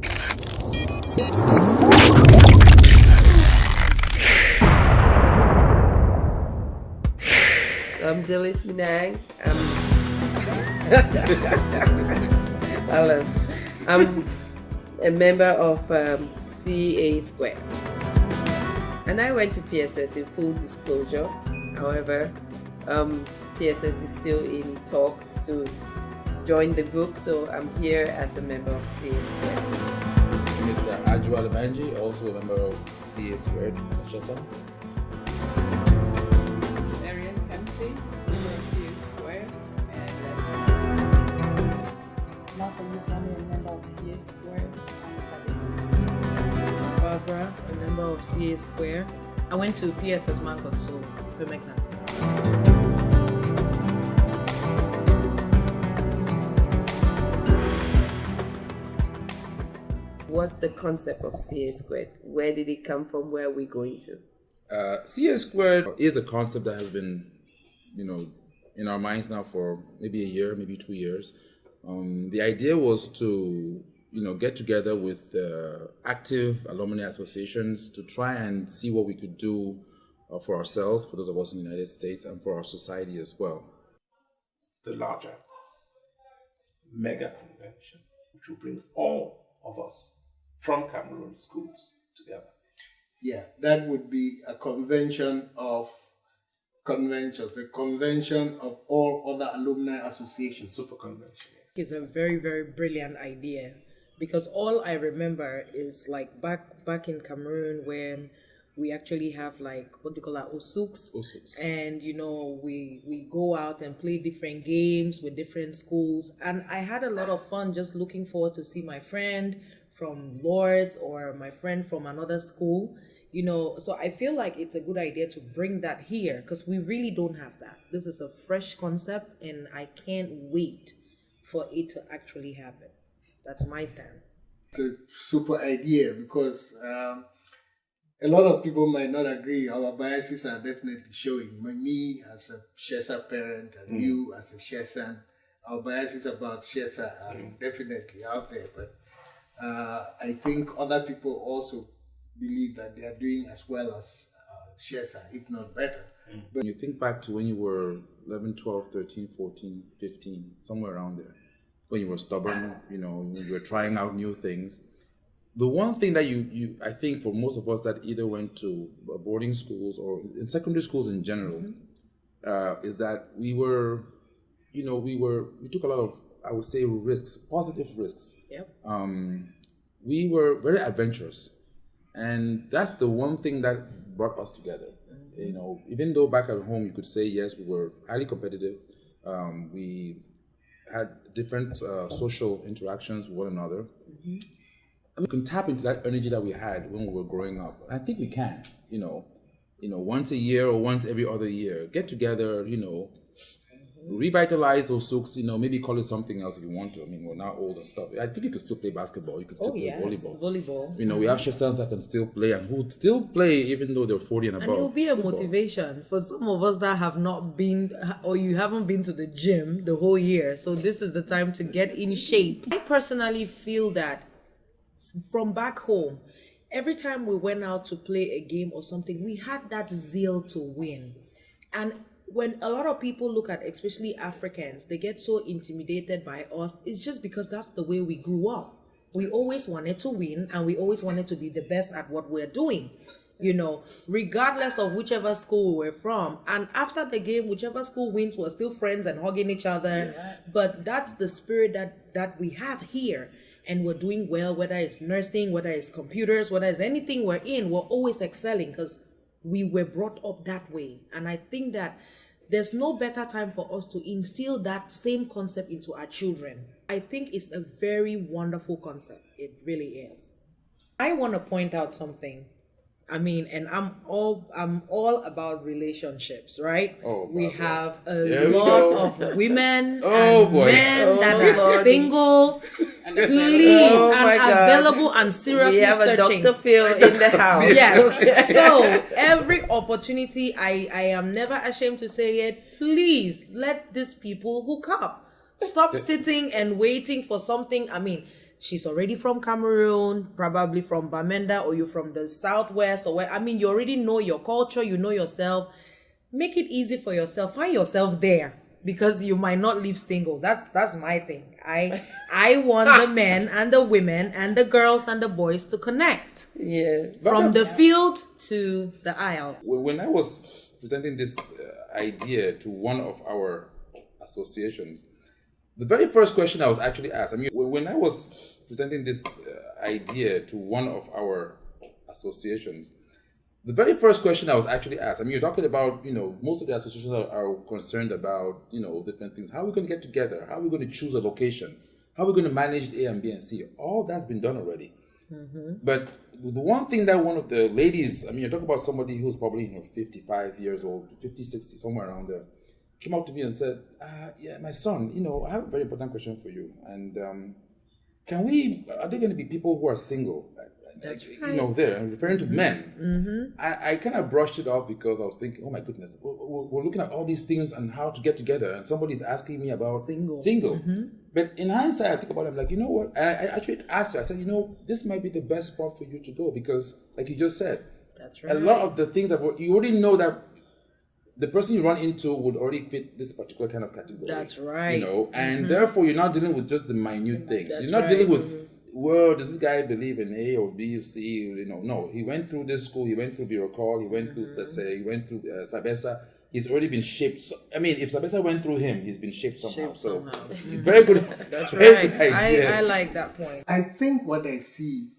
So I'm Dilys Minang. I'm a member of CASquared. And I went to PSS in full disclosure. However, PSS is still in talks to join the group, so I'm here as a member of CASquared. Mr. Aju Alamanji, also a member of CASquared. Barbara, a member of CASquared. I went to PSS Market, so film exam. What's the concept of CASquared? Where did it come from? Where are we going to? CASquared is a concept that has been, in our minds now for maybe a year, maybe 2 years. The idea was to get together with active alumni associations to try and see what we could do for ourselves, for those of us in the United States, and for our society as well. The larger mega convention, which will bring all of us from Cameroon schools together. Yeah, that would be a convention of conventions, a convention of all other alumni associations. Super convention. It's a very, very brilliant idea, because all I remember is like back in Cameroon when we actually have like what they call that OSSUCS. And we go out and play different games with different schools, and I had a lot of fun just looking forward to see my friend from Lords or my friend from another school. So I feel like it's a good idea to bring that here, because we really don't have that. This is a fresh concept, and I can't wait for it to actually happen. That's my stand. It's a super idea, because a lot of people might not agree. Our biases are definitely showing. Me as a Shesa parent and you as a Shesan, our biases about Shesa are definitely out there. But I think other people also believe that they are doing as well as Shesa, if not better. But you think back to when you were 11, 12, 13, 14, 15, somewhere around there, when you were stubborn, when you were trying out new things. The one thing that you I think for most of us that either went to boarding schools or in secondary schools in general, is that we took a lot of, I would say, risks, positive risks. Yep. We were very adventurous, and that's the one thing that brought us together. Even though back at home you could say yes, we were highly competitive. We had different social interactions with one another. We can tap into that energy that we had when we were growing up. I think we can, once a year or once every other year, get together, revitalize those SUCs, maybe call it something else if you want to. I mean, we're now old and stuff. I think you could still play basketball, you could still play volleyball. We have Shesans that can still play and who still play even though they're 40 and above. And it will be a motivation for some of us that have not been, or you haven't been to the gym the whole year. So this is the time to get in shape. I personally feel that from back home, every time we went out to play a game or something, we had that zeal to win. And when a lot of people look at, especially Africans, they get so intimidated by us, it's just because that's the way we grew up. We always wanted to win, and we always wanted to be the best at what we're doing, regardless of whichever school we're from. And after the game, whichever school wins, we're still friends and hugging each other. Yeah. But that's the spirit that we have here. And we're doing well, whether it's nursing, whether it's computers, whether it's anything we're in, we're always excelling because we were brought up that way. And I think that there's no better time for us to instill that same concept into our children. I think it's a very wonderful concept. It really is. I want to point out something. I mean, and I'm all about relationships, right? We have a lot of women and men that are single. Please, and available and seriously searching. We have searching. a Dr. Phil in the house. Yes. So every opportunity, I am never ashamed to say it. Please let these people hook up. Stop sitting and waiting for something. I mean, she's already from Cameroon, probably from Bamenda, or you're from the Southwest, or where, I mean, you already know your culture, you know yourself. Make it easy for yourself. Find yourself there, because you might not live single. That's my thing. I want the men and the women and the girls and the boys to connect. Yes. From the field to the aisle. When I was presenting this idea to one of our associations, the very first question I was actually asked, I mean, when I was presenting this idea to one of our associations, the very first question I was actually asked, I mean, you're talking about, most of the associations are concerned about, different things. How are we going to get together? How are we going to choose a location? How are we going to manage A and B and C? All that's been done already. Mm-hmm. But the one thing that one of the ladies, I mean, you're talking about somebody who's probably 55 years old, 50, 60, somewhere around there, came up to me and said, yeah, my son, I have a very important question for you. And are there going to be people who are single? That's right. There, I'm referring to men. Mm-hmm. I kind of brushed it off because I was thinking, oh my goodness, we're looking at all these things and how to get together, and somebody's asking me about single. Mm-hmm. But in hindsight, I think about it, I'm like, you know what? And I actually asked her, I said, this might be the best spot for you to go, because, like you just said, that's right. A lot of the things that you already know that the person you run into would already fit this particular kind of category. That's right. And therefore you're not dealing with just the minute things. You're not dealing with, well, does this guy believe in A or B or C? No. He went through this school, he went through Birocall, he went through Sese, he went through Sabesa. He's already been shaped. So, I mean, if Sabesa went through him, he's been shaped somehow. Very good. That's right. I like that point. I think what I see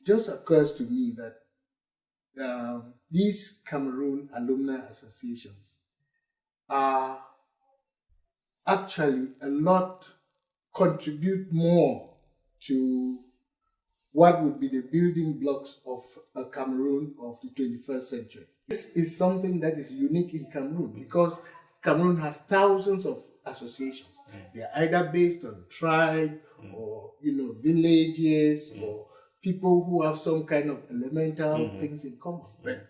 just occurs to me that these Cameroon alumni associations are actually contribute more to what would be the building blocks of a Cameroon of the 21st century. This is something that is unique in Cameroon, because Cameroon has thousands of associations. They are either based on tribe or villages or people who have some kind of elemental things in common. But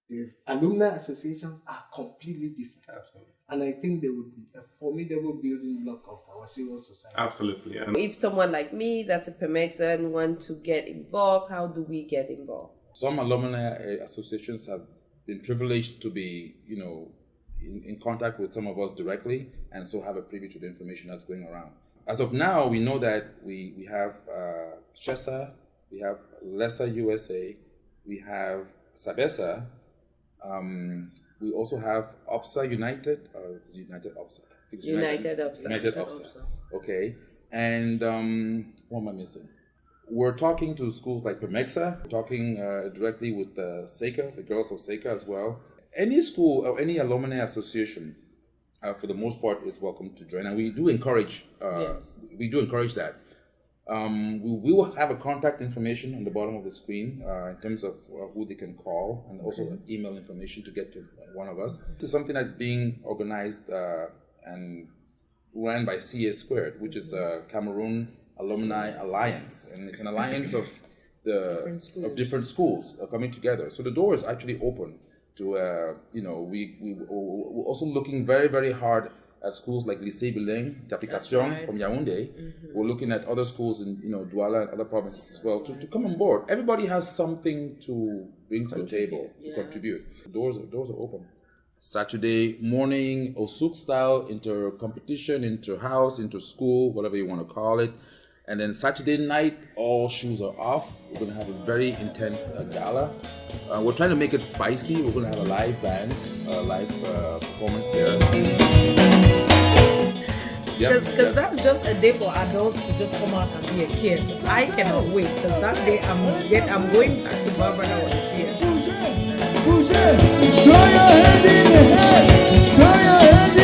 the alumni associations are completely different. Absolutely. And I think they would be a formidable building block of our civil society. Absolutely. If someone like me, that's a PEMEXan, want to get involved, how do we get involved? Some alumni associations have been privileged to be, in contact with some of us directly, and so have a privy to the information that's going around. As of now, we know that we have Shesa, we have Lesser USA, we have Sabesa, we also have OPSA United, United OPSA. United OPSA. Okay. And what am I missing? We're talking to schools like PEMEXA, we're talking directly with SECA, the girls of SECA as well. Any school or any alumni association, for the most part, is welcome to join. And we do encourage that. We will have a contact information on the bottom of the screen in terms of who they can call, and also email information to get to one of us. This is something that's being organized and run by CASquared, which is Cameroon Alumni Alliance, and it's an alliance of different schools coming together. So the door is actually open to we're also looking very, very hard at schools like Lycée Bilingue d'Application from Yaoundé. We're looking at other schools in Douala and other provinces as well to come on board. Everybody has something to bring to the table, to contribute. The doors are open. Saturday morning, OSSUCS style, inter-competition, inter-house, inter-school, whatever you want to call it. And then Saturday night, all shoes are off. We're going to have a very intense gala. We're trying to make it spicy. We're going to have a live band, live performance there. Because that's just a day for adults to just come out and be a kid. I cannot wait, because that day I'm going back to Barbara when I was a kid. Push it! Throw your hand in the head! Throw your hand